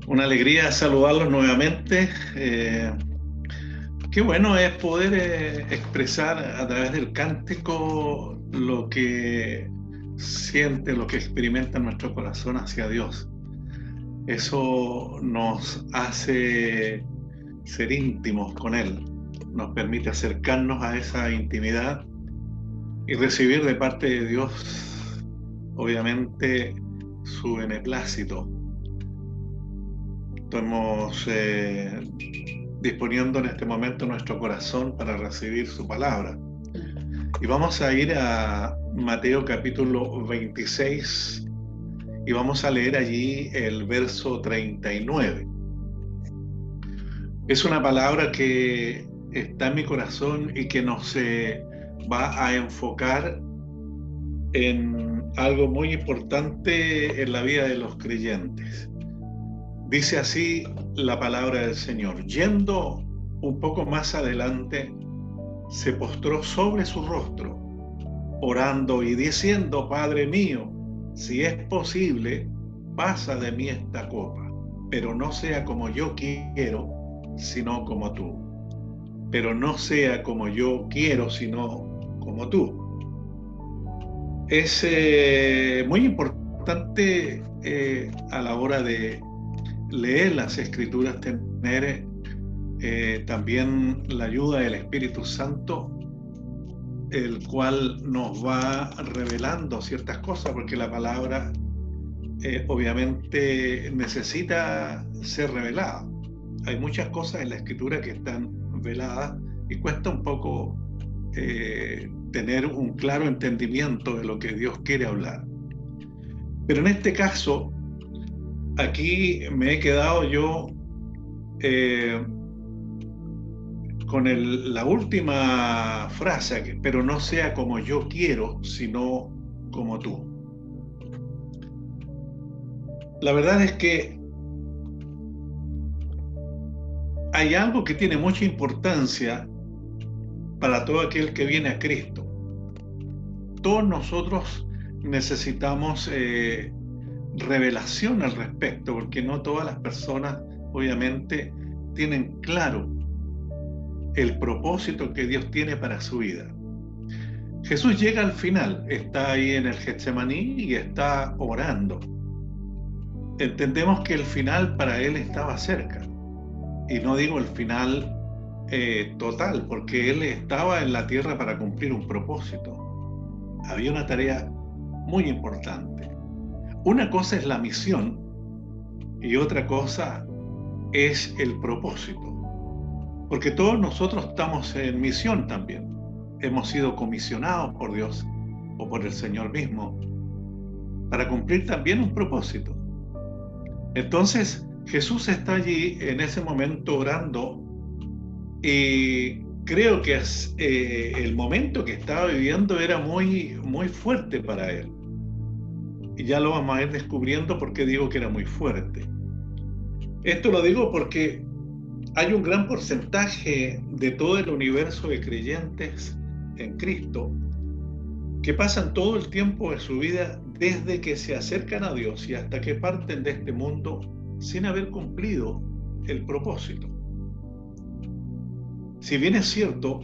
Una alegría saludarlos nuevamente. Qué bueno es poder expresar a través del cántico lo que siente, lo que experimenta nuestro corazón hacia Dios. Eso nos hace ser íntimos con Él, nos permite acercarnos a esa intimidad y recibir de parte de Dios, obviamente, su beneplácito. Estamos disponiendo en este momento nuestro corazón para recibir su palabra. Y vamos a ir a Mateo capítulo 26 y vamos a leer allí el verso 39. Es una palabra que está en mi corazón y que nos va a enfocar en algo muy importante en la vida de los creyentes. Dice así la palabra del Señor: yendo un poco más adelante, se postró sobre su rostro, orando y diciendo: Padre mío, si es posible, pasa de mí esta copa, pero no sea como yo quiero, sino como tú. Pero no sea como yo quiero, sino como tú. Es muy importante a la hora de leer las Escrituras tener también la ayuda del Espíritu Santo, el cual nos va revelando ciertas cosas, porque la palabra obviamente necesita ser revelada. Hay muchas cosas en la Escritura que están veladas y cuesta un poco tener un claro entendimiento de lo que Dios quiere hablar. Pero en este caso, aquí me he quedado yo con la última frase, pero no sea como yo quiero, sino como tú. La verdad es que hay algo que tiene mucha importancia para todo aquel que viene a Cristo. Todos nosotros necesitamos revelación al respecto, porque no todas las personas, obviamente, tienen claro el propósito que Dios tiene para su vida. Jesús llega al final, está ahí en el Getsemaní y está orando. Entendemos que el final para él estaba cerca. Y no digo el final total, porque él estaba en la tierra para cumplir un propósito. Había una tarea muy importante. Una cosa es la misión y otra cosa es el propósito. Porque todos nosotros estamos en misión también. Hemos sido comisionados por Dios o por el Señor mismo para cumplir también un propósito. Entonces, Jesús está allí en ese momento orando y creo que el momento que estaba viviendo era muy, muy fuerte para él. Y ya lo vamos a ir descubriendo porque digo que era muy fuerte. Esto lo digo porque hay un gran porcentaje de todo el universo de creyentes en Cristo que pasan todo el tiempo de su vida desde que se acercan a Dios y hasta que parten de este mundo sin haber cumplido el propósito. Si bien es cierto,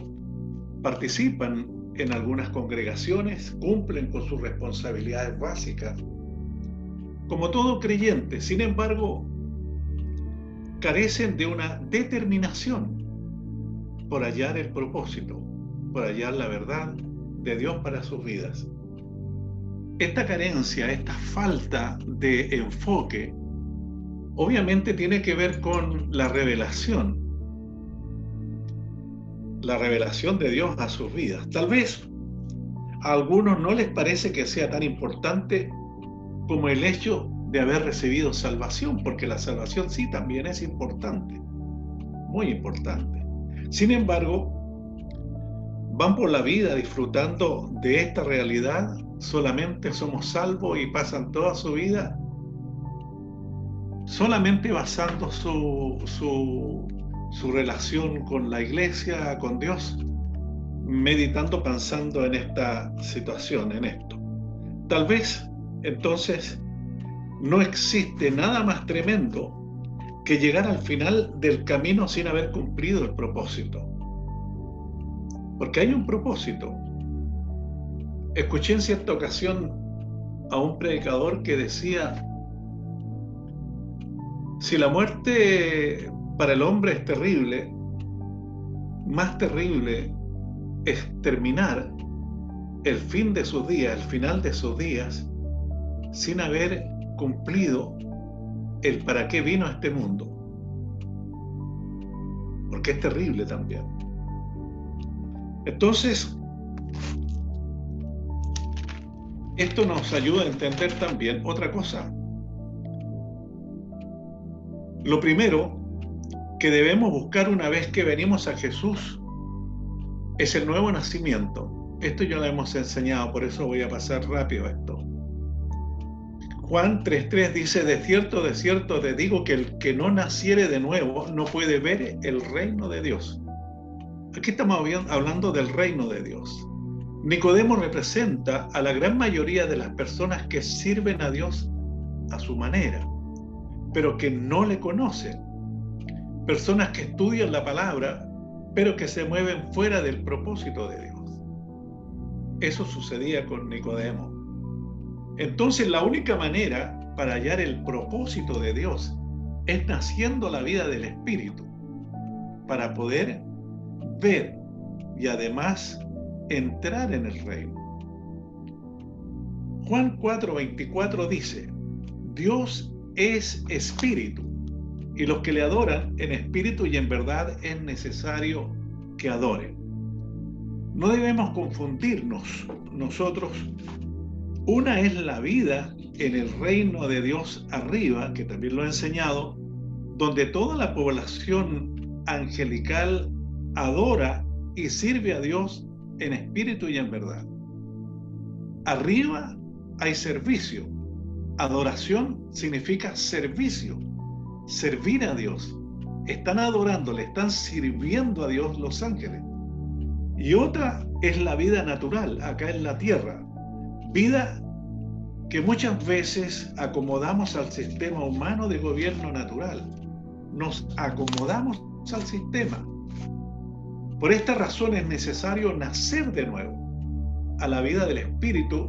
participan en algunas congregaciones, cumplen con sus responsabilidades básicas, como todo creyente, sin embargo, carecen de una determinación por hallar el propósito, por hallar la verdad de Dios para sus vidas. Esta carencia, esta falta de enfoque, obviamente tiene que ver con la revelación de Dios a sus vidas. Tal vez a algunos no les parece que sea tan importante como el hecho de haber recibido salvación, porque la salvación sí también es importante, muy importante. Sin embargo, van por la vida disfrutando de esta realidad, solamente somos salvos y pasan toda su vida solamente basando su relación con la iglesia, con Dios, meditando, pensando en esta situación, en esto. Tal vez, entonces, no existe nada más tremendo que llegar al final del camino sin haber cumplido el propósito. Porque hay un propósito. Escuché en cierta ocasión a un predicador que decía: si la muerte para el hombre es terrible, más terrible es terminar el fin de sus días, el final de sus días, sin haber cumplido el para qué vino a este mundo. Porque es terrible también. Entonces, esto nos ayuda a entender también otra cosa. Lo primero que debemos buscar una vez que venimos a Jesús es el nuevo nacimiento. Esto ya lo hemos enseñado, por eso voy a pasar rápido a esto. Juan 3:3 dice: de cierto te digo que el que no naciere de nuevo no puede ver el reino de Dios. Aquí estamos hablando del reino de Dios. Nicodemo representa a la gran mayoría de las personas que sirven a Dios a su manera, pero que no le conocen. Personas que estudian la palabra, pero que se mueven fuera del propósito de Dios. Eso sucedía con Nicodemo. Entonces, la única manera para hallar el propósito de Dios es naciendo la vida del Espíritu, para poder ver y además entrar en el reino. Juan 4:24 dice: Dios es espíritu, y los que le adoran en espíritu y en verdad es necesario que adoren. No debemos confundirnos nosotros. Una es la vida en el reino de Dios arriba, que también lo he enseñado, donde toda la población angelical adora y sirve a Dios en espíritu y en verdad. Arriba hay servicio. Adoración significa servicio, servir a Dios. Están adorando, le están sirviendo a Dios los ángeles. Y otra es la vida natural, acá en la tierra. Vida que muchas veces acomodamos al sistema humano de gobierno natural. Nos acomodamos al sistema. Por esta razón es necesario nacer de nuevo a la vida del Espíritu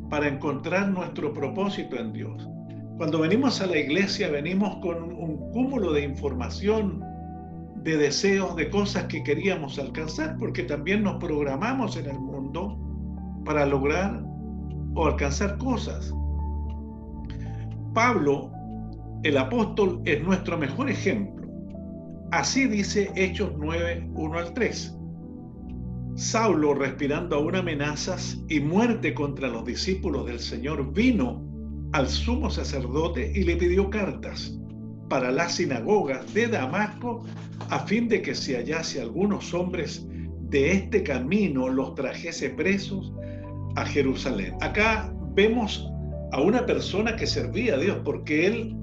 para encontrar nuestro propósito en Dios. Cuando venimos a la iglesia, venimos con un cúmulo de información, de deseos, de cosas que queríamos alcanzar, porque también nos programamos en el mundo para lograr o alcanzar cosas. Pablo, el apóstol, es nuestro mejor ejemplo. Así dice Hechos 9:1-3. Saulo, respirando aún amenazas y muerte contra los discípulos del Señor, vino al sumo sacerdote y le pidió cartas para las sinagogas de Damasco, a fin de que si hallase algunos hombres de este camino, los trajese presos a Jerusalén. Acá vemos a una persona que servía a Dios, porque él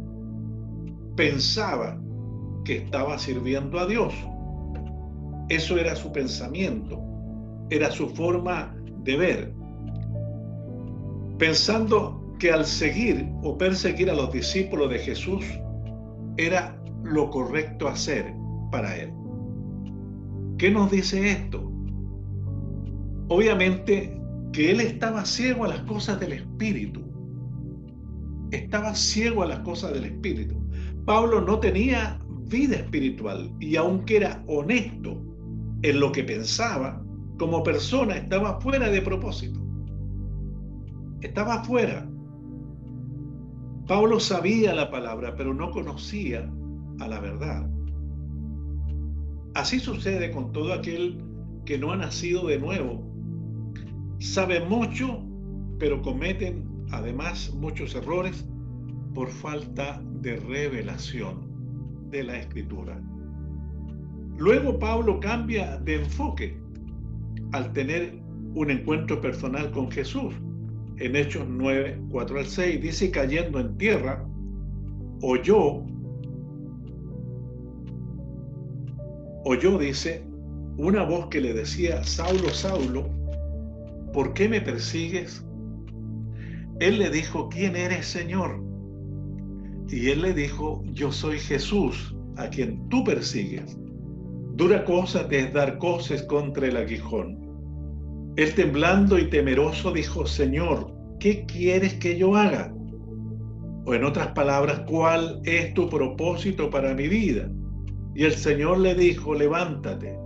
pensaba que estaba sirviendo a Dios. Eso era su pensamiento, era su forma de ver, pensando que al seguir o perseguir a los discípulos de Jesús era lo correcto hacer para él. ¿Qué nos dice esto? Obviamente que él estaba ciego a las cosas del Espíritu. Estaba ciego a las cosas del Espíritu. Pablo no tenía vida espiritual, y aunque era honesto en lo que pensaba, como persona estaba fuera de propósito. Estaba fuera. Pablo sabía la palabra, pero no conocía a la verdad. Así sucede con todo aquel que no ha nacido de nuevo. Sabe mucho, pero cometen además muchos errores por falta de revelación de la Escritura. Luego Pablo cambia de enfoque al tener un encuentro personal con Jesús. En Hechos 9:4-6 dice: cayendo en tierra, oyó, dice, una voz que le decía: Saulo, Saulo, ¿por qué me persigues? Él le dijo: ¿quién eres, Señor? Y él le dijo: yo soy Jesús, a quien tú persigues. Dura cosa te es dar coces contra el aguijón. Él, temblando y temeroso, dijo: Señor, ¿qué quieres que yo haga? O en otras palabras, ¿cuál es tu propósito para mi vida? Y el Señor le dijo: levántate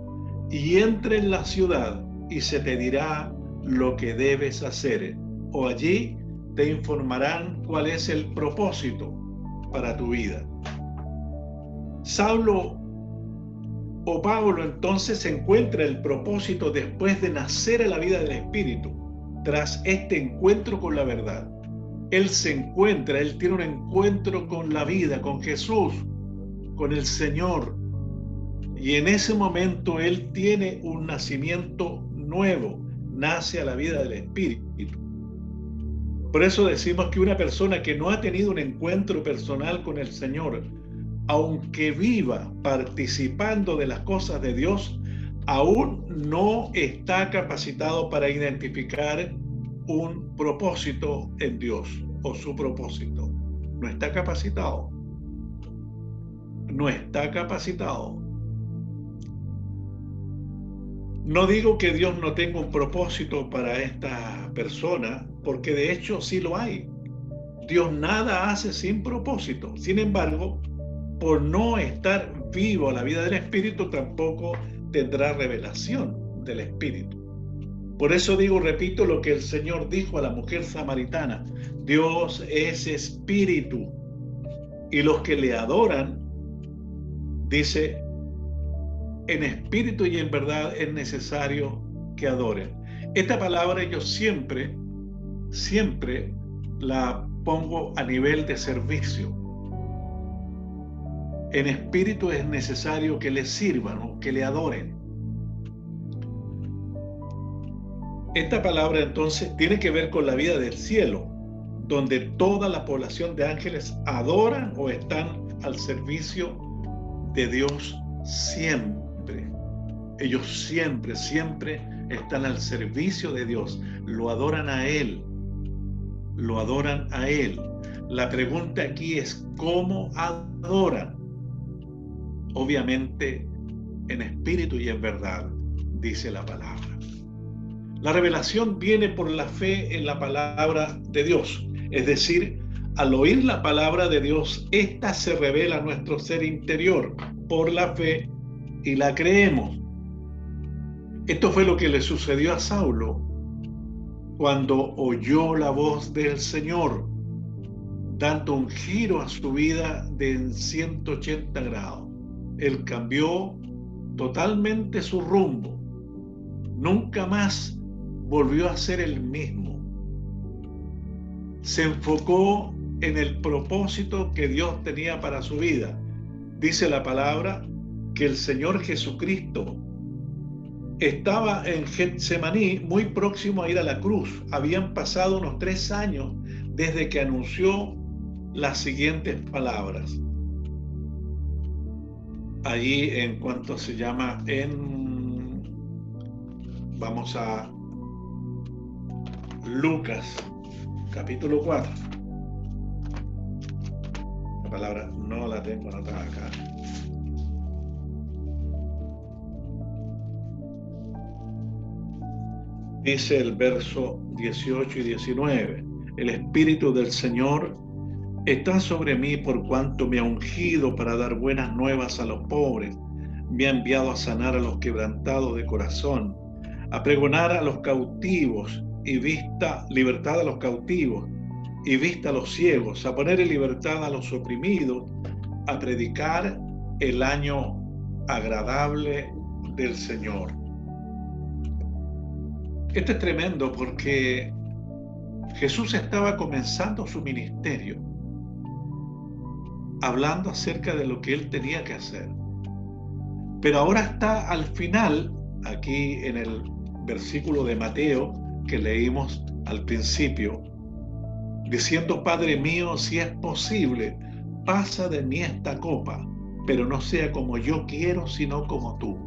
y entra en la ciudad y se te dirá lo que debes hacer. O allí te informarán cuál es el propósito para tu vida. Saulo o Pablo entonces encuentra el propósito después de nacer a la vida del Espíritu, tras este encuentro con la verdad. Él tiene un encuentro con la vida, con Jesús, con el Señor. Y en ese momento él tiene un nacimiento nuevo, nace a la vida del Espíritu. Por eso decimos que una persona que no ha tenido un encuentro personal con el Señor, aunque viva participando de las cosas de Dios, aún no está capacitado para identificar un propósito en Dios o su propósito. No está capacitado. No está capacitado. No digo que Dios no tenga un propósito para esta persona, porque de hecho sí lo hay. Dios nada hace sin propósito. Sin embargo, por no estar vivo a la vida del Espíritu, tampoco tendrá revelación del Espíritu. Por eso digo, repito lo que el Señor dijo a la mujer samaritana: Dios es Espíritu, y los que le adoran, dice, en espíritu y en verdad es necesario que adoren. Esta palabra yo siempre la pongo a nivel de servicio. En espíritu es necesario que le sirvan o que le adoren. Esta palabra entonces tiene que ver con la vida del cielo, donde toda la población de ángeles adoran o están al servicio de Dios siempre. Ellos siempre están al servicio de Dios, lo adoran a Él, lo adoran a Él. La pregunta aquí es: ¿cómo adoran? Obviamente en espíritu y en verdad, dice la palabra. La revelación viene por la fe en la palabra de Dios, es decir, al oír la palabra de Dios, ésta se revela a nuestro ser interior por la fe y la creemos. Esto fue lo que le sucedió a Saulo cuando oyó la voz del Señor, dando un giro a su vida de 180 grados. Él cambió totalmente su rumbo. Nunca más volvió a ser el mismo. Se enfocó en el propósito que Dios tenía para su vida. Dice la palabra que el Señor Jesucristo estaba en Getsemaní, muy próximo a ir a la cruz. Habían pasado unos 3 años desde que anunció las siguientes palabras. Allí, en cuanto se llama, vamos a Lucas, capítulo 4. La palabra no la tengo anotada acá. Dice el verso 18 y 19: el Espíritu del Señor está sobre mí por cuanto me ha ungido para dar buenas nuevas a los pobres, me ha enviado a sanar a los quebrantados de corazón, a pregonar a los cautivos y libertad a los cautivos y vista a los ciegos, a poner en libertad a los oprimidos, a predicar el año agradable del Señor. Esto es tremendo porque Jesús estaba comenzando su ministerio, hablando acerca de lo que él tenía que hacer. Pero ahora está al final, aquí en el versículo de Mateo que leímos al principio, diciendo: Padre mío, si es posible, pasa de mí esta copa, pero no sea como yo quiero, sino como tú.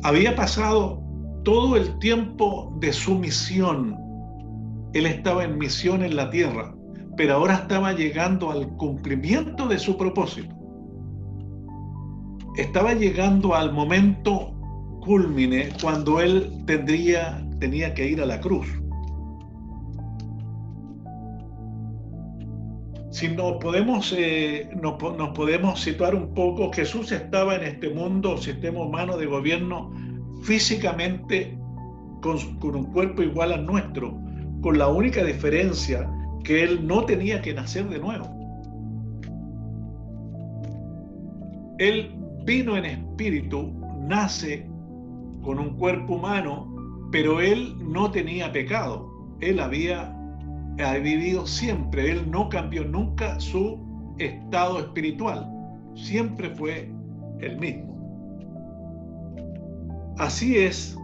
Había pasado todo el tiempo de su misión. Él estaba en misión en la tierra, pero ahora estaba llegando al cumplimiento de su propósito. Estaba llegando al momento cúlmine cuando él tenía que ir a la cruz. Si nos podemos situar un poco, Jesús estaba en este mundo, sistema humano de gobierno, físicamente con un cuerpo igual al nuestro, con la única diferencia que él no tenía que nacer de nuevo. Él vino en espíritu, nace con un cuerpo humano, pero él no tenía pecado. Él había vivido siempre, él no cambió nunca su estado espiritual, siempre fue el mismo. Así es,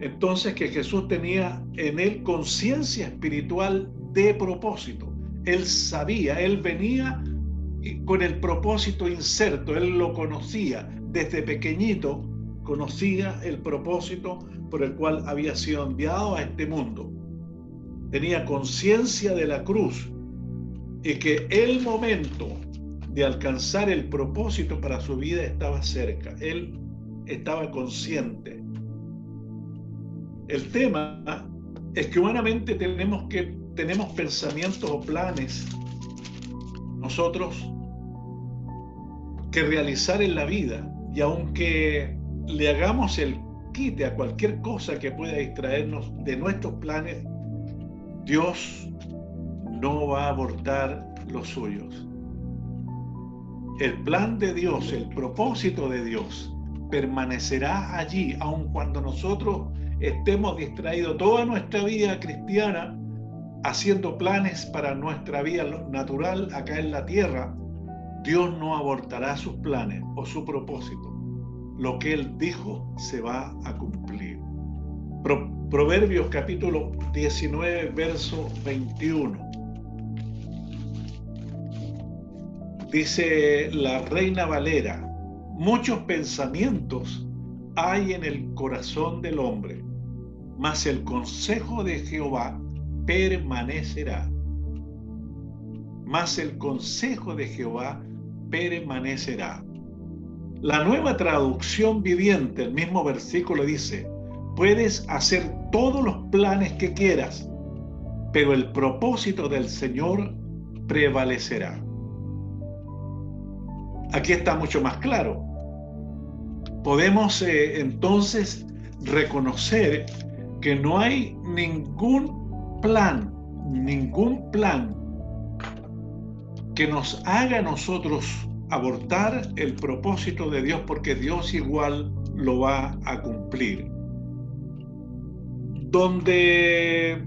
entonces, que Jesús tenía en él conciencia espiritual de propósito. Él sabía, él venía con el propósito inserto, él lo conocía desde pequeñito, conocía el propósito por el cual había sido enviado a este mundo. Tenía conciencia de la cruz y que el momento de alcanzar el propósito para su vida estaba cerca. Él estaba consciente. El tema es que humanamente tenemos pensamientos o planes nosotros que realizar en la vida, y aunque le hagamos el quite a cualquier cosa que pueda distraernos de nuestros planes, Dios no va a abortar los suyos. El plan de Dios, el propósito de Dios permanecerá allí, aun cuando nosotros estemos distraídos toda nuestra vida cristiana haciendo planes para nuestra vida natural acá en la tierra. Dios no abortará sus planes o su propósito. Lo que Él dijo se va a cumplir. Proverbios capítulo 19, verso 21. Dice la Reina Valera: muchos pensamientos hay en el corazón del hombre, mas el consejo de Jehová permanecerá. Mas el consejo de Jehová permanecerá. La Nueva Traducción Viviente, el mismo versículo dice: puedes hacer todos los planes que quieras, pero el propósito del Señor prevalecerá. Aquí está mucho más claro. Podemos entonces reconocer que no hay ningún plan que nos haga a nosotros abortar el propósito de Dios, porque Dios igual lo va a cumplir. Donde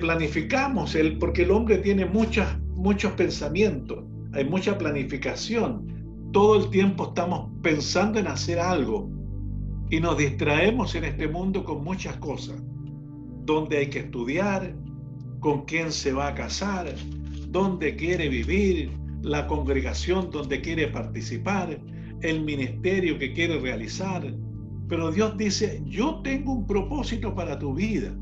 planificamos, porque el hombre tiene muchos pensamientos, hay mucha planificación, todo el tiempo estamos pensando en hacer algo y nos distraemos en este mundo con muchas cosas, donde hay que estudiar, con quién se va a casar, dónde quiere vivir, la congregación donde quiere participar, el ministerio que quiere realizar. Pero Dios dice: yo tengo un propósito para tu vida.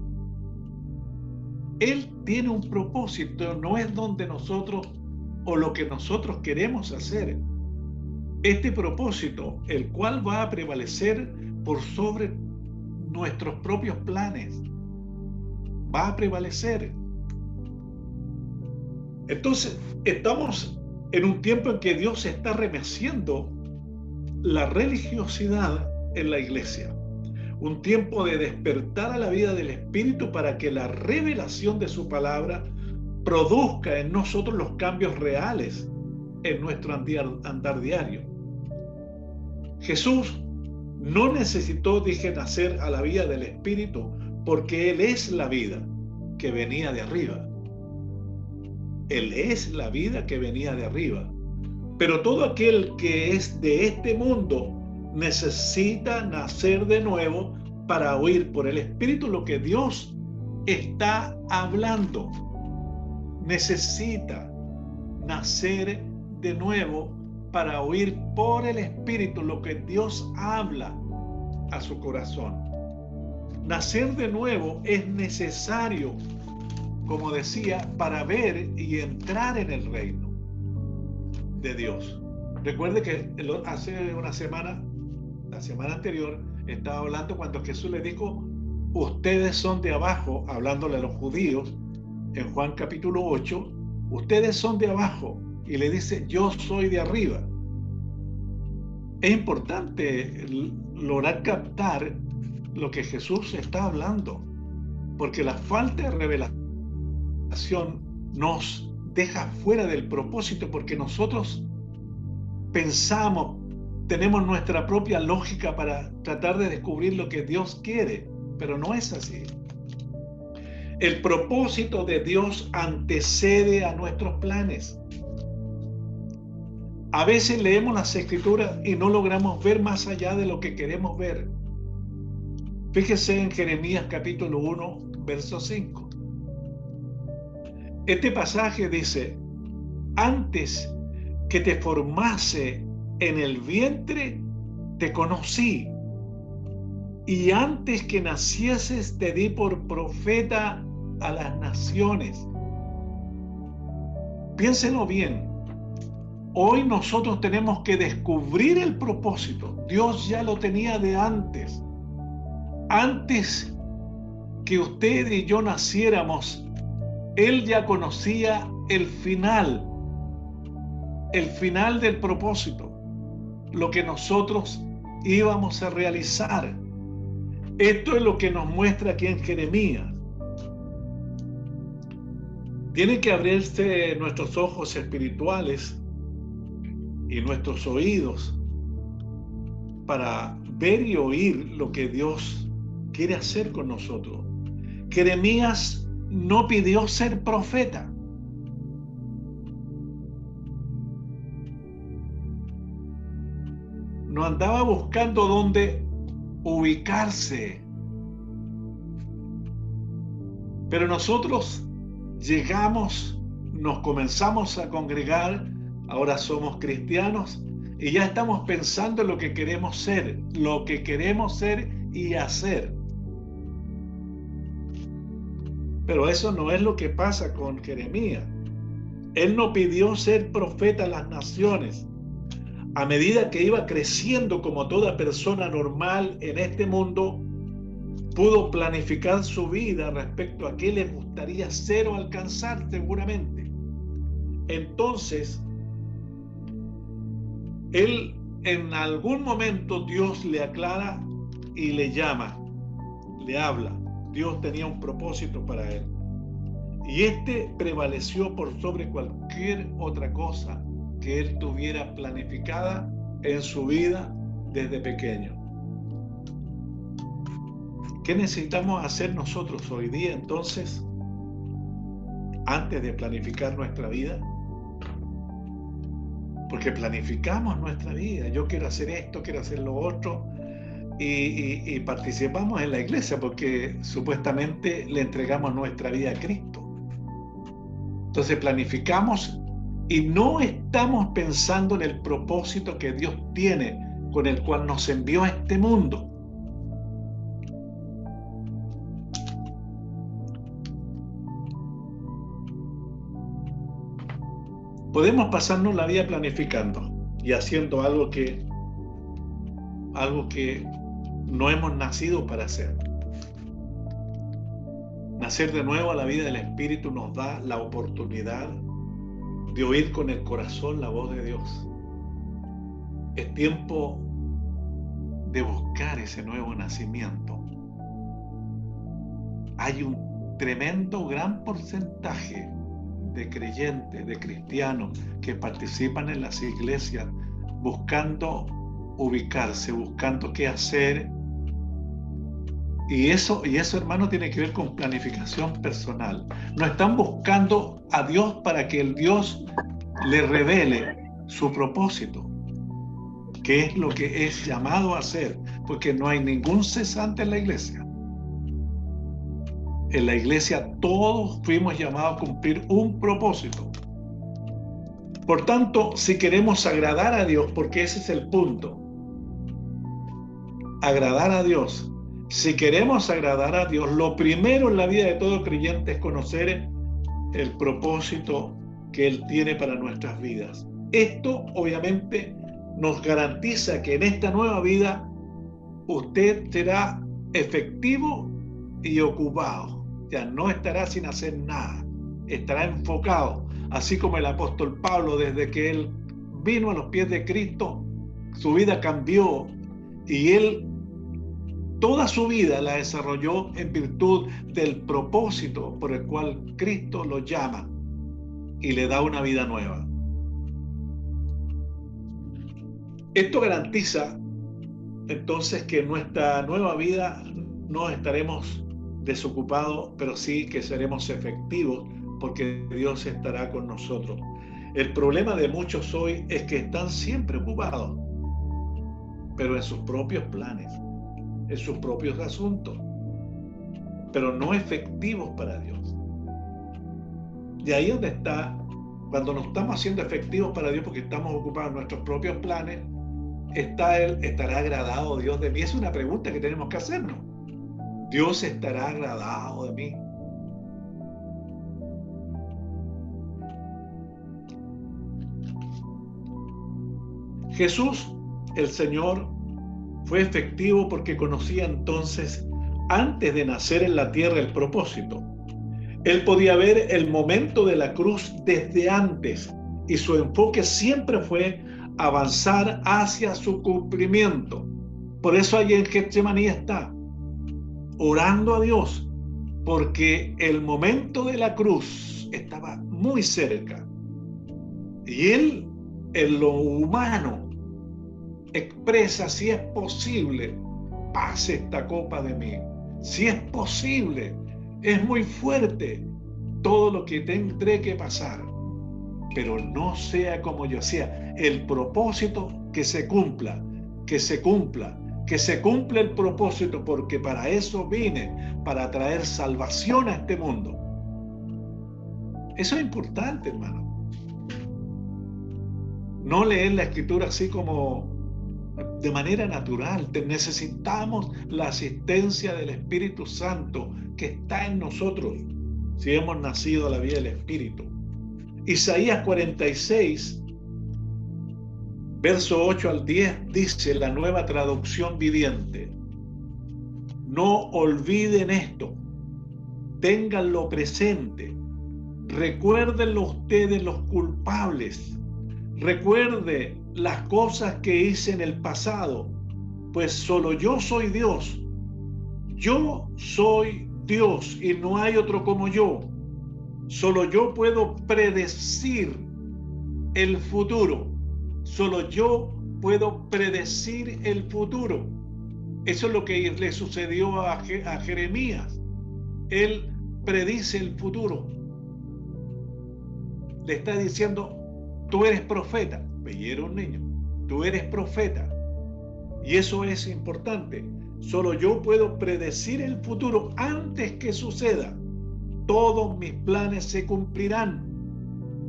Él tiene un propósito, no es donde nosotros o lo que nosotros queremos hacer. Este propósito, el cual va a prevalecer por sobre nuestros propios planes, va a prevalecer. Entonces, estamos en un tiempo en que Dios está remeciendo la religiosidad en la iglesia. Un tiempo de despertar a la vida del Espíritu para que la revelación de su palabra produzca en nosotros los cambios reales en nuestro andar diario. Jesús no necesitó, nacer a la vida del Espíritu, porque Él es la vida que venía de arriba. Él es la vida que venía de arriba. Pero todo aquel que es de este mundo necesita nacer de nuevo para oír por el Espíritu lo que Dios está hablando. Necesita nacer de nuevo para oír por el Espíritu lo que Dios habla a su corazón. Nacer de nuevo es necesario como decía, para ver y entrar en el reino de Dios. Recuerde que hace una semana, la semana anterior, estaba hablando cuando Jesús le dijo, ustedes son de abajo, hablándole a los judíos, en Juan capítulo 8, ustedes son de abajo, y le dice, yo soy de arriba. Es importante lograr captar lo que Jesús está hablando, porque la falta de revelación nos deja fuera del propósito, porque nosotros pensamos, tenemos nuestra propia lógica para tratar de descubrir lo que Dios quiere, pero no es así. El propósito de Dios antecede a nuestros planes. A veces leemos las Escrituras y no logramos ver más allá de lo que queremos ver. Fíjese en Jeremías capítulo 1, verso 5. Este pasaje dice, antes que te formase en el vientre, te conocí, y antes que nacieses te di por profeta a las naciones. Piénsenlo bien. Hoy nosotros tenemos que descubrir el propósito. Dios ya lo tenía de antes. Antes que usted y yo naciéramos, Él ya conocía el final del propósito, lo que nosotros íbamos a realizar. Esto es lo que nos muestra aquí en Jeremías. Tienen que abrirse nuestros ojos espirituales y nuestros oídos para ver y oír lo que Dios quiere hacer con nosotros. Jeremías no pidió ser profeta. No andaba buscando dónde ubicarse. Pero nosotros llegamos, nos comenzamos a congregar, ahora somos cristianos y ya estamos pensando en lo que queremos ser y hacer. Pero eso no es lo que pasa con Jeremías. Él no pidió ser profeta a las naciones. A medida que iba creciendo como toda persona normal en este mundo, pudo planificar su vida respecto a qué le gustaría ser o alcanzar seguramente. Entonces, él en algún momento Dios le aclara y le llama, le habla. Dios tenía un propósito para él. Y este prevaleció por sobre cualquier otra cosa que él tuviera planificada en su vida desde pequeño. ¿Qué necesitamos hacer nosotros hoy día entonces, antes de planificar nuestra vida? Porque planificamos nuestra vida. Yo quiero hacer esto, quiero hacer lo otro. Y participamos en la iglesia porque supuestamente le entregamos nuestra vida a Cristo. Entonces planificamos y no estamos pensando en el propósito que Dios tiene con el cual nos envió a este mundo. Podemos pasarnos la vida planificando y haciendo algo que no hemos nacido para hacer. Nacer de nuevo a la vida del Espíritu nos da la oportunidad de oír con el corazón la voz de Dios. Es tiempo de buscar ese nuevo nacimiento. Hay un tremendo, gran porcentaje de creyentes, de cristianos que participan en las iglesias buscando ubicarse, buscando qué hacer. Y eso, hermano, tiene que ver con planificación personal. No están buscando a Dios para que el Dios le revele su propósito, que es lo que es llamado a hacer, porque no hay ningún cesante en la iglesia. En la iglesia todos fuimos llamados a cumplir un propósito. Por tanto, si queremos agradar a Dios, porque ese es el punto, agradar a Dios. Si queremos agradar a Dios, lo primero en la vida de todo creyente es conocer el propósito que Él tiene para nuestras vidas. Esto obviamente nos garantiza que en esta nueva vida usted será efectivo y ocupado. Ya no estará sin hacer nada, estará enfocado, así como el apóstol Pablo, desde que él vino a los pies de Cristo, su vida cambió y él toda su vida la desarrolló en virtud del propósito por el cual Cristo lo llama y le da una vida nueva. Esto garantiza entonces que en nuestra nueva vida no estaremos desocupados, pero sí que seremos efectivos porque Dios estará con nosotros. El problema de muchos hoy es que están siempre ocupados, pero en sus propios planes, en sus propios asuntos, pero no efectivos para Dios. Y ahí es donde está, cuando nos estamos haciendo efectivos para Dios porque estamos ocupados en nuestros propios planes, ¿estará agradado Dios de mí? Es una pregunta que tenemos que hacernos. ¿Dios estará agradado de mí? Jesús, el Señor, fue efectivo porque conocía entonces, antes de nacer en la tierra, el propósito. Él podía ver el momento de la cruz desde antes y su enfoque siempre fue avanzar hacia su cumplimiento. Por eso allí en Getsemaní está, orando a Dios, porque el momento de la cruz estaba muy cerca. Y él, en lo humano, expresa: si es posible, pase esta copa de mí. Si es posible, es muy fuerte todo lo que tendré que pasar, pero no sea como yo. Sea el propósito que se cumpla, que se cumpla, que se cumpla el propósito, porque para eso vine, para traer salvación a este mundo. Eso es importante, hermano. No leer la Escritura así como de manera natural. Necesitamos la asistencia del Espíritu Santo que está en nosotros si hemos nacido a la vida del Espíritu. Isaías 46, verso 8 al 10, dice la Nueva Traducción Viviente: no olviden esto, ténganlo presente, recuérdenlo ustedes los culpables, recuerde las cosas que hice en el pasado, pues solo yo soy Dios. Yo soy Dios y no hay otro como yo. Solo yo puedo predecir el futuro. Solo yo puedo predecir el futuro. Eso es lo que le sucedió a Jeremías. Él predice el futuro. Le está diciendo: tú eres profeta. Y era un niño. Tú eres profeta. Y eso es importante. Solo yo puedo predecir el futuro antes que suceda. Todos mis planes se cumplirán,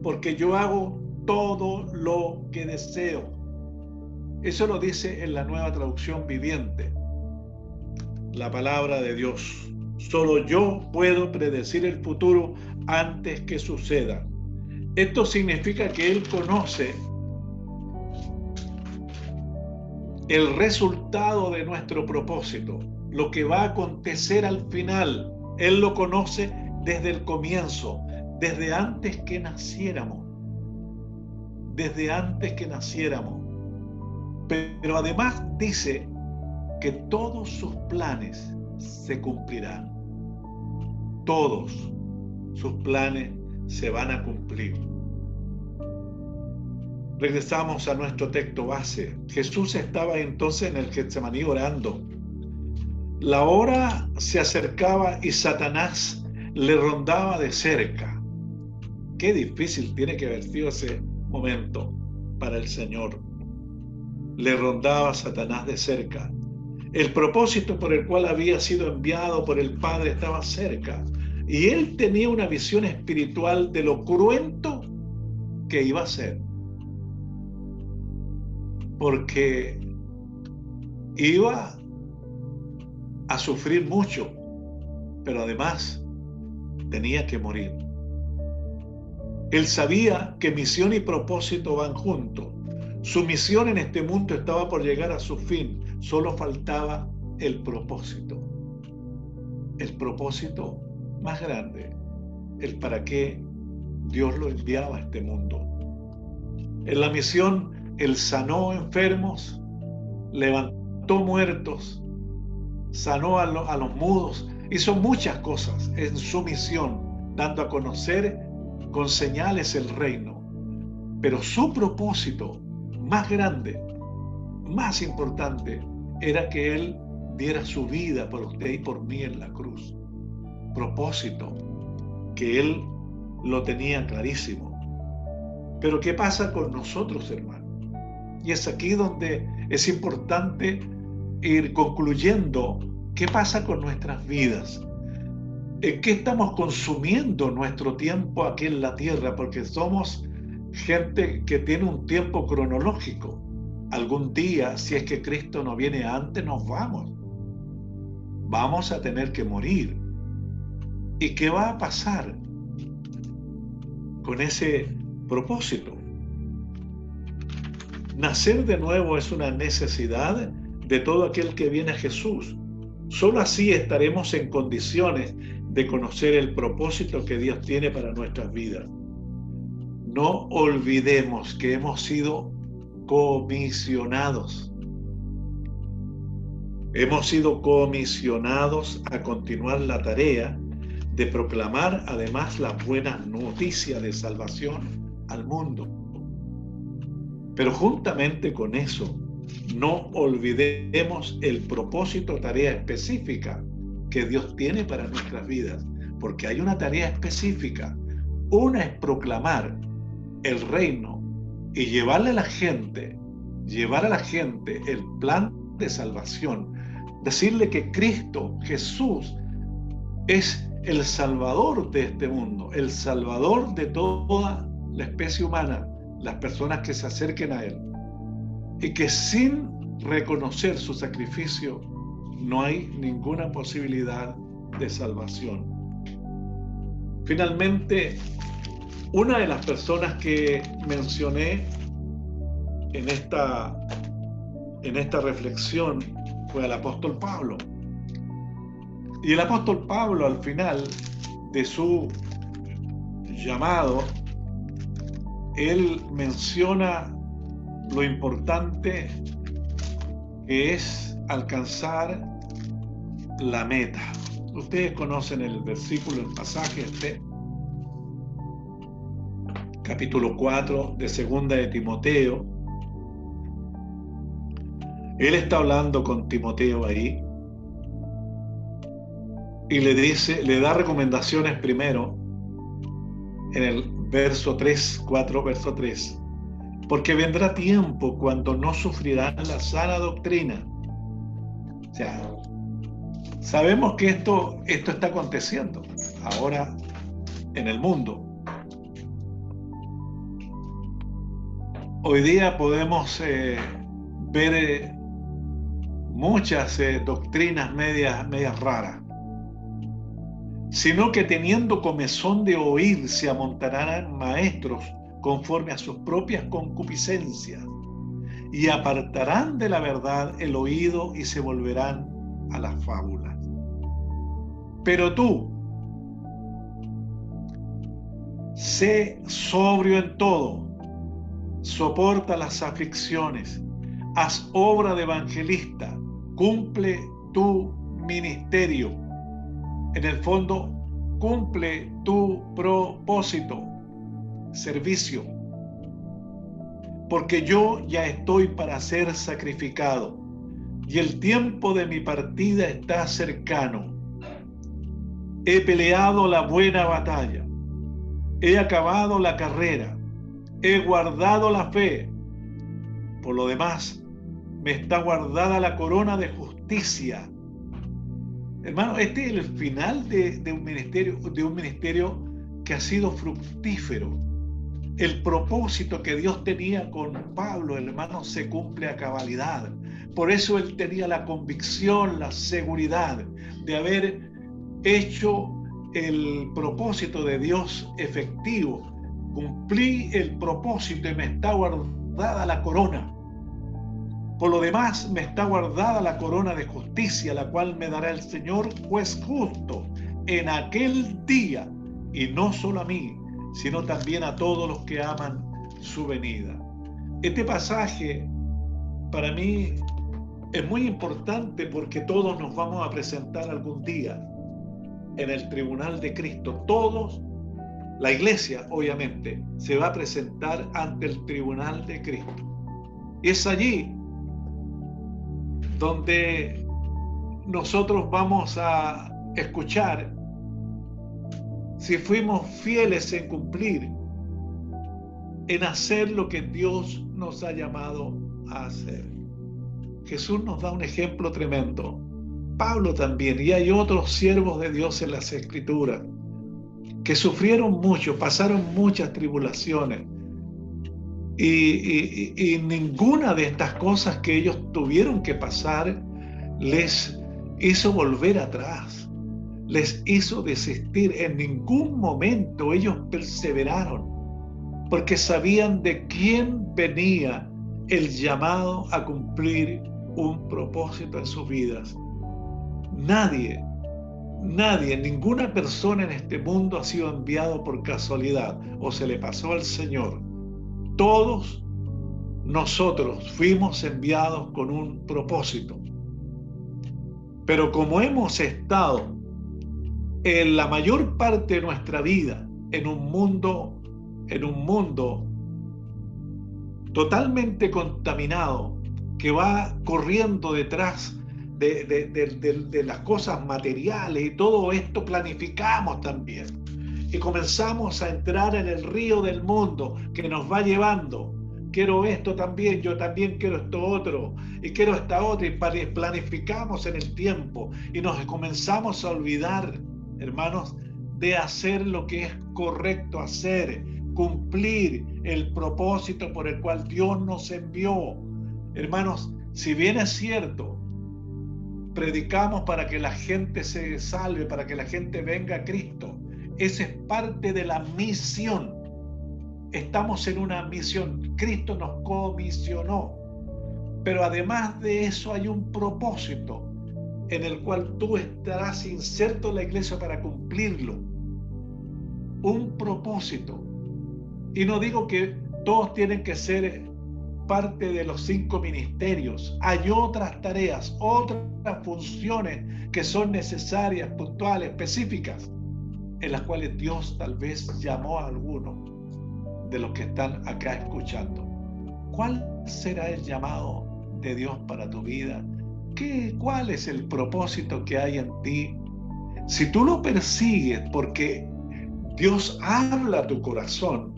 porque yo hago todo lo que deseo. Eso lo dice en la Nueva Traducción Viviente, la palabra de Dios. Solo yo puedo predecir el futuro antes que suceda. Esto significa que Él conoce el resultado de nuestro propósito, lo que va a acontecer al final. Él lo conoce desde el comienzo, desde antes que naciéramos. Desde antes que naciéramos. Pero además dice que todos sus planes se cumplirán. Todos sus planes se van a cumplir. Regresamos a nuestro texto base. Jesús estaba entonces en el Getsemaní orando. La hora se acercaba y Satanás le rondaba de cerca. Qué difícil tiene que haber sido ese momento para el Señor. Le rondaba Satanás de cerca. El propósito por el cual había sido enviado por el Padre estaba cerca. Y él tenía una visión espiritual de lo cruento que iba a ser. Porque iba a sufrir mucho, pero además tenía que morir. Él sabía que misión y propósito van juntos. Su misión en este mundo estaba por llegar a su fin. Solo faltaba el propósito más grande, el para qué Dios lo enviaba a este mundo. En la misión, Él sanó enfermos, levantó muertos, sanó a los mudos, hizo muchas cosas en su misión, dando a conocer con señales el reino. Pero su propósito más grande, más importante, era que Él diera su vida por usted y por mí en la cruz. Propósito que Él lo tenía clarísimo. Pero ¿qué pasa con nosotros, hermanos? Y es aquí donde es importante ir concluyendo qué pasa con nuestras vidas. ¿En qué estamos consumiendo nuestro tiempo aquí en la tierra? Porque somos gente que tiene un tiempo cronológico. Algún día, si es que Cristo no viene antes, nos vamos. Vamos a tener que morir. ¿Y qué va a pasar con ese propósito? Nacer de nuevo es una necesidad de todo aquel que viene a Jesús. Solo así estaremos en condiciones de conocer el propósito que Dios tiene para nuestras vidas. No olvidemos que hemos sido comisionados. Hemos sido comisionados a continuar la tarea de proclamar además las buenas noticias de salvación al mundo. Pero juntamente con eso, no olvidemos el propósito, tarea específica que Dios tiene para nuestras vidas, porque hay una tarea específica. Una es proclamar el reino y llevar a la gente el plan de salvación, decirle que Cristo, Jesús, es el Salvador de este mundo, el Salvador de toda la especie humana, las personas que se acerquen a Él, y que sin reconocer su sacrificio no hay ninguna posibilidad de salvación. Finalmente, una de las personas que mencioné en esta reflexión fue el apóstol Pablo. Y el apóstol Pablo, al final de su llamado, él menciona lo importante que es alcanzar la meta. Ustedes conocen el versículo, el pasaje capítulo 4 de Segunda de Timoteo. Él está hablando con Timoteo ahí y le da recomendaciones primero en el verso 3, verso 3. Porque vendrá tiempo cuando no sufrirán la sana doctrina. O sea, sabemos que esto está aconteciendo ahora en el mundo. Hoy día podemos ver muchas doctrinas medias raras, sino que teniendo comezón de oír se amontonarán maestros conforme a sus propias concupiscencias y apartarán de la verdad el oído y se volverán a las fábulas. Pero tú, sé sobrio en todo, soporta las aflicciones, haz obra de evangelista, cumple tu ministerio. En el fondo, cumple tu propósito, servicio. Porque yo ya estoy para ser sacrificado y el tiempo de mi partida está cercano. He peleado la buena batalla, he acabado la carrera, he guardado la fe. Por lo demás, me está guardada la corona de justicia. Hermano, este es el final de un ministerio que ha sido fructífero. El propósito que Dios tenía con Pablo, hermano, se cumple a cabalidad. Por eso él tenía la convicción, la seguridad de haber hecho el propósito de Dios efectivo, cumplí el propósito y me está guardada la corona. Por lo demás, me está guardada la corona de justicia, la cual me dará el Señor, juez justo, en aquel día, y no solo a mí, sino también a todos los que aman su venida. Este pasaje, para mí, es muy importante porque todos nos vamos a presentar algún día en el tribunal de Cristo. Todos, la iglesia, obviamente, se va a presentar ante el tribunal de Cristo. Y es allí donde nosotros vamos a escuchar si fuimos fieles en cumplir, en hacer lo que Dios nos ha llamado a hacer. Jesús nos da un ejemplo tremendo. Pablo también, y hay otros siervos de Dios en las Escrituras que sufrieron mucho, pasaron muchas tribulaciones, y ninguna de estas cosas que ellos tuvieron que pasar les hizo volver atrás, les hizo desistir. En ningún momento ellos perseveraron, porque sabían de quién venía el llamado a cumplir un propósito en sus vidas. Nadie, ninguna persona en este mundo ha sido enviado por casualidad o se le pasó al Señor. Todos nosotros fuimos enviados con un propósito. Pero como hemos estado en la mayor parte de nuestra vida en un mundo totalmente contaminado, que va corriendo detrás de las cosas materiales, y todo esto planificamos también, y comenzamos a entrar en el río del mundo que nos va llevando. Quiero esto también, yo también quiero esto otro, y quiero esta otra, y planificamos en el tiempo, y nos comenzamos a olvidar, hermanos, de hacer lo que es correcto hacer, cumplir el propósito por el cual Dios nos envió. Hermanos, si bien es cierto, predicamos para que la gente se salve, para que la gente venga a Cristo, esa es parte de la misión. Estamos en una misión, Cristo nos comisionó, pero además de eso hay un propósito en el cual tú estarás inserto en la iglesia para cumplirlo. Un propósito. Y no digo que todos tienen que ser parte de los 5 ministerios. Hay otras tareas, otras funciones que son necesarias, puntuales, específicas, en las cuales Dios tal vez llamó a algunos de los que están acá escuchando. ¿Cuál será el llamado de Dios para tu vida? ¿Cuál es el propósito que hay en ti? Si tú lo persigues porque Dios habla a tu corazón,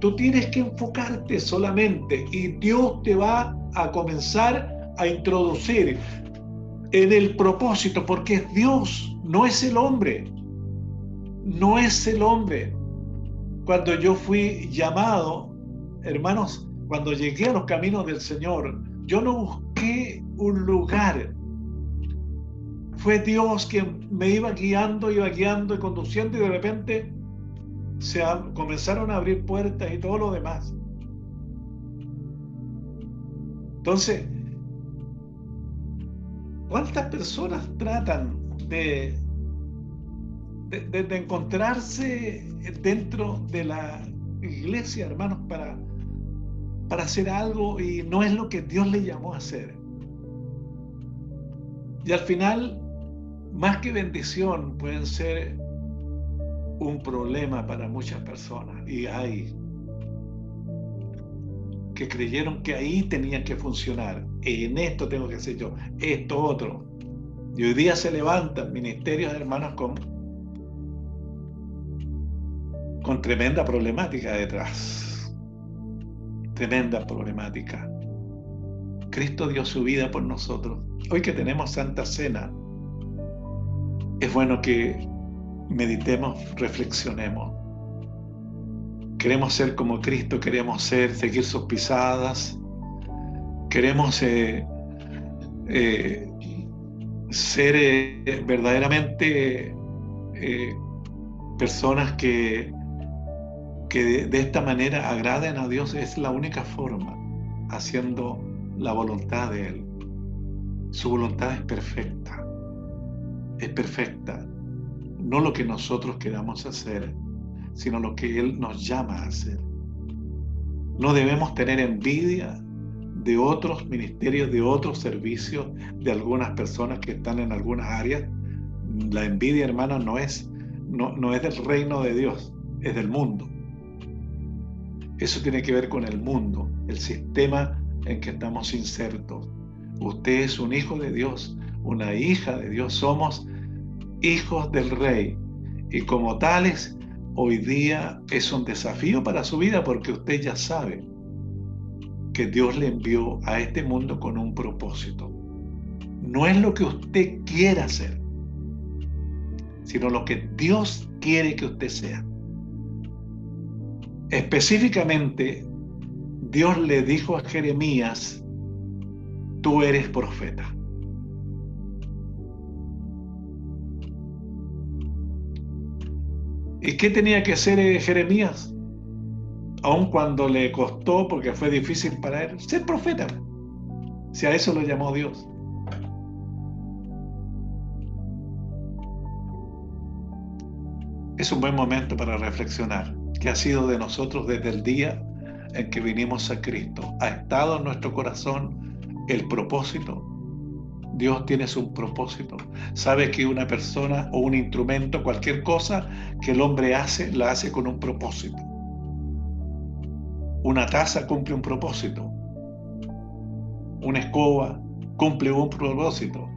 tú tienes que enfocarte solamente, y Dios te va a comenzar a introducir en el propósito, porque es Dios, no es el hombre. No es el hombre. Cuando yo fui llamado, hermanos, cuando llegué a los caminos del Señor, yo no busqué un lugar. Fue Dios quien me iba guiando y conduciendo, y de repente comenzaron a abrir puertas y todo lo demás. Entonces, ¿cuántas personas tratan de encontrarse dentro de la iglesia, hermanos, para hacer algo, y no es lo que Dios le llamó a hacer? Y al final, más que bendición, pueden ser un problema para muchas personas. Y hay que creyeron que ahí tenían que funcionar. En esto tengo que hacer yo, esto otro. Y hoy día se levantan ministerios, hermanos, con tremenda problemática detrás. Tremenda problemática. Cristo dio su vida por nosotros. Hoy que tenemos Santa Cena, es bueno que meditemos, reflexionemos. Queremos ser como Cristo, queremos seguir sus pisadas, queremos ser verdaderamente personas que que de esta manera agraden a Dios es la única forma, haciendo la voluntad de Él. Su voluntad es perfecta, no lo que nosotros queramos hacer, sino lo que Él nos llama a hacer. No debemos tener envidia de otros ministerios, de otros servicios, de algunas personas que están en algunas áreas. La envidia, hermano, no es del reino de Dios, es del mundo. Eso tiene que ver con el mundo, el sistema en que estamos insertos. Usted es un hijo de Dios, una hija de Dios. Somos hijos del Rey. Y como tales, hoy día es un desafío para su vida, porque usted ya sabe que Dios le envió a este mundo con un propósito. No es lo que usted quiera hacer, sino lo que Dios quiere que usted sea. Específicamente, Dios le dijo a Jeremías: tú eres profeta. ¿Y qué tenía que hacer Jeremías? Aun cuando le costó, porque fue difícil para él, ser profeta. Si a eso lo llamó Dios. Es un buen momento para reflexionar. ¿Qué ha sido de nosotros desde el día en que vinimos a Cristo? ¿Ha estado en nuestro corazón el propósito? Dios tiene su propósito. Sabe que una persona o un instrumento, cualquier cosa que el hombre hace, la hace con un propósito. Una taza cumple un propósito. Una escoba cumple un propósito.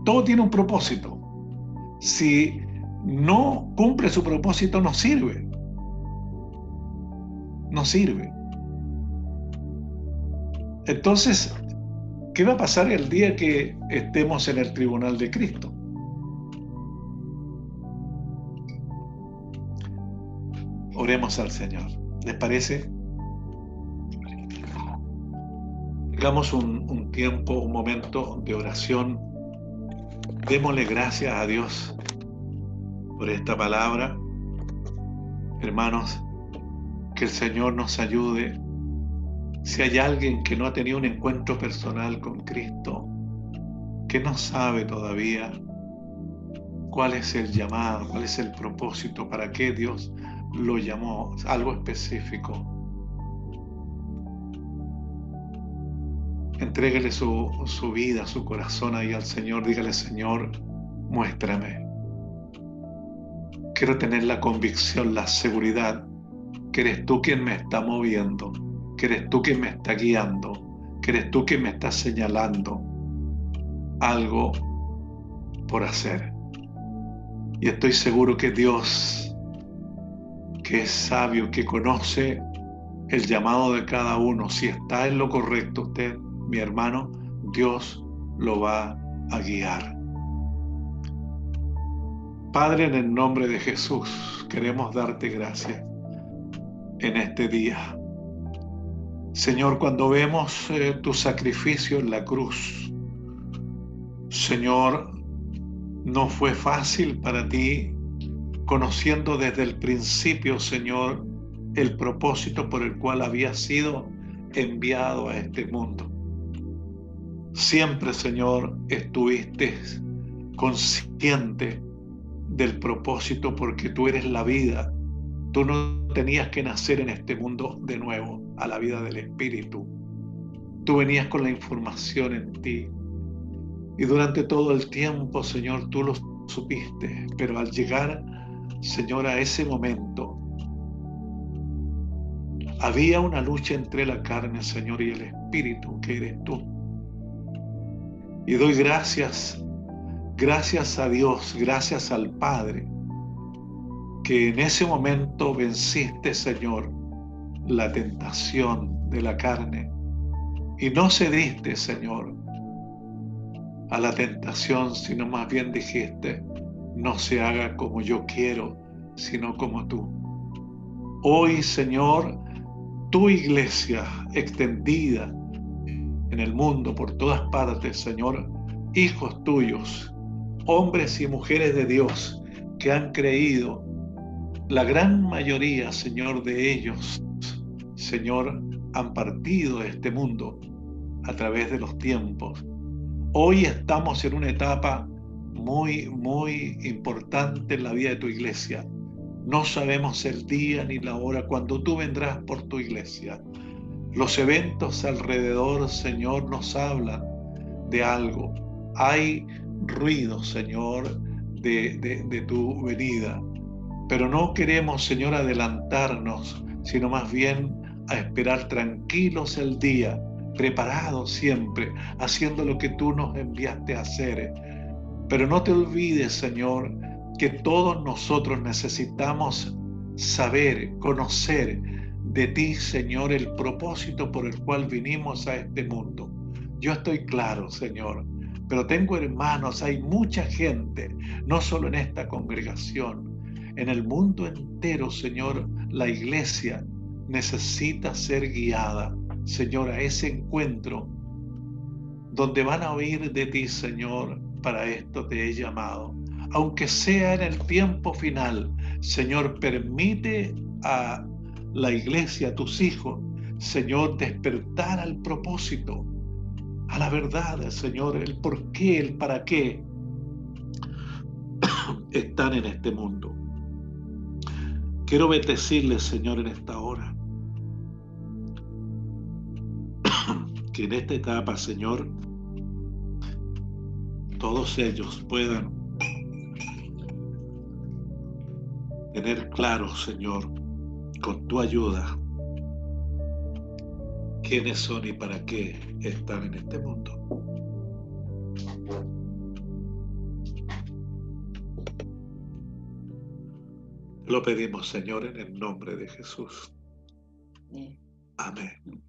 Todo tiene un propósito. Si no cumple su propósito, no sirve. No sirve. Entonces, ¿qué va a pasar el día que estemos en el tribunal de Cristo? Oremos al Señor. ¿Les parece? Tengamos un tiempo, un momento de oración. Démosle gracias a Dios por esta palabra. Hermanos, que el Señor nos ayude. Si hay alguien que no ha tenido un encuentro personal con Cristo, que no sabe todavía cuál es el llamado, cuál es el propósito, para qué Dios lo llamó, algo específico, entréguele su vida, su corazón ahí al Señor. Dígale: Señor, muéstrame. Quiero tener la convicción, la seguridad que eres tú quien me está moviendo, que eres tú quien me está guiando, que eres tú quien me está señalando algo por hacer. Y estoy seguro que Dios, que es sabio, que conoce el llamado de cada uno, si está en lo correcto usted, mi hermano, Dios lo va a guiar. Padre, en el nombre de Jesús, queremos darte gracias en este día. Señor, cuando vemos tu sacrificio en la cruz, Señor, no fue fácil para ti, conociendo desde el principio, Señor, el propósito por el cual habías sido enviado a este mundo. Siempre, Señor, estuviste consciente del propósito, porque tú eres la vida. Tú no tenías que nacer en este mundo de nuevo, a la vida del Espíritu. Tú venías con la información en ti. Y durante todo el tiempo, Señor, tú lo supiste. Pero al llegar, Señor, a ese momento, había una lucha entre la carne, Señor, y el Espíritu, que eres tú. Y doy gracias a Dios, gracias al Padre, que en ese momento venciste, Señor, la tentación de la carne y no cediste, Señor, a la tentación, sino más bien dijiste: no se haga como yo quiero, sino como tú. Hoy, Señor, tu iglesia extendida en el mundo, por todas partes, Señor, hijos tuyos, hombres y mujeres de Dios que han creído La gran mayoría, Señor, de ellos, Señor, han partido de este mundo a través de los tiempos. Hoy estamos en una etapa muy, muy importante en la vida de tu iglesia. No sabemos el día ni la hora cuando tú vendrás por tu iglesia. Los eventos alrededor, Señor, nos hablan de algo. Hay ruido, Señor, de tu venida. Pero no queremos, Señor, adelantarnos, sino más bien a esperar tranquilos el día, preparados siempre, haciendo lo que tú nos enviaste a hacer. Pero no te olvides, Señor, que todos nosotros necesitamos saber, conocer de ti, Señor, el propósito por el cual vinimos a este mundo. Yo estoy claro, Señor, pero tengo hermanos, hay mucha gente, no solo en esta congregación, en el mundo entero, Señor, la iglesia necesita ser guiada, Señor, a ese encuentro donde van a oír de ti, Señor. Para esto te he llamado. Aunque sea en el tiempo final, Señor, permite a la iglesia, a tus hijos, Señor, despertar al propósito, a la verdad, Señor, el por qué, el para qué están en este mundo. Quiero bendecirles, Señor, en esta hora. Que en esta etapa, Señor, todos ellos puedan tener claro, Señor, con tu ayuda, quiénes son y para qué están en este mundo. Lo pedimos, Señor, en el nombre de Jesús. Amén.